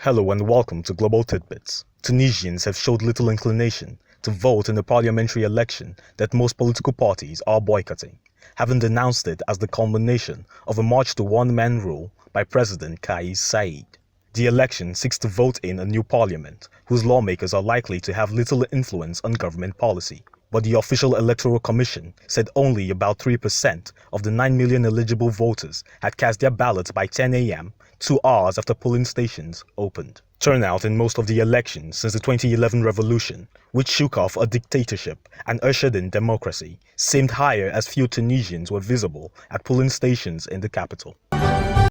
Hello and welcome to Global Tidbits. Tunisians have showed little inclination to vote in the parliamentary election that most political parties are boycotting, having denounced it as the culmination of a march to one-man rule by President Kais Saied. The election seeks to vote in a new parliament, whose lawmakers are likely to have little influence on government policy. But the official electoral commission said only about 3% of the 9 million eligible voters had cast their ballots by 10 a.m., 2 hours after polling stations opened. Turnout in most of the elections since the 2011 revolution, which shook off a dictatorship and ushered in democracy, seemed higher as few Tunisians were visible at polling stations in the capital.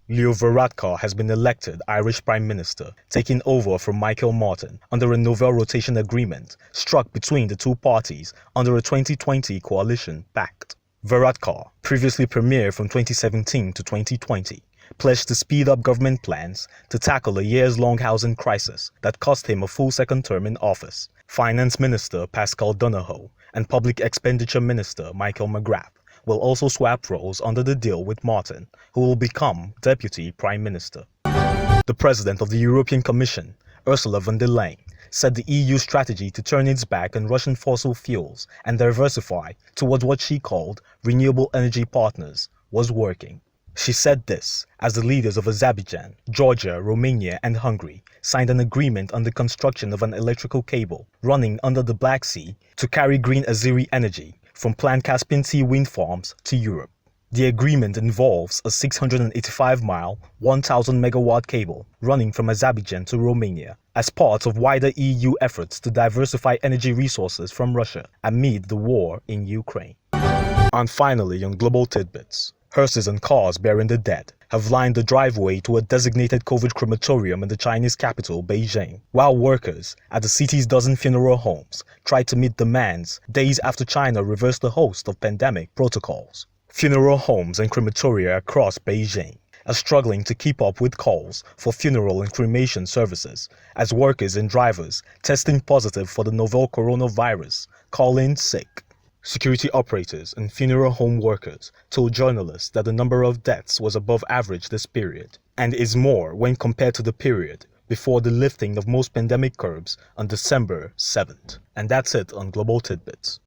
Leo Varadkar has been elected Irish Prime Minister, taking over from Michael Martin under a novel rotation agreement struck between the two parties under a 2020 coalition pact. Varadkar, previously Premier from 2017 to 2020, pledged to speed up government plans to tackle a years-long housing crisis that cost him a full second term in office. Finance Minister Pascal Donohoe and Public Expenditure Minister Michael McGrath will also swap roles under the deal with Martin, who will become Deputy Prime Minister. The President of the European Commission, Ursula von der Leyen, said the EU strategy to turn its back on Russian fossil fuels and diversify towards what she called renewable energy partners was working. She said this as the leaders of Azerbaijan, Georgia, Romania and Hungary signed an agreement on the construction of an electrical cable running under the Black Sea to carry green Azeri energy from planned Caspian Sea wind farms to Europe. The agreement involves a 685-mile, 1,000-megawatt cable running from Azerbaijan to Romania as part of wider EU efforts to diversify energy resources from Russia amid the war in Ukraine. And finally, on Global Tidbits, hearses and cars bearing the dead have lined the driveway to a designated COVID crematorium in the Chinese capital, Beijing, while workers at the city's dozen funeral homes tried to meet demands days after China reversed a host of pandemic protocols. Funeral homes and crematoria across Beijing are struggling to keep up with calls for funeral and cremation services as workers and drivers testing positive for the novel coronavirus call in sick. Security operators and funeral home workers told journalists that the number of deaths was above average this period and is more when compared to the period before the lifting of most pandemic curbs on December 7th. And that's it on Global Tidbits.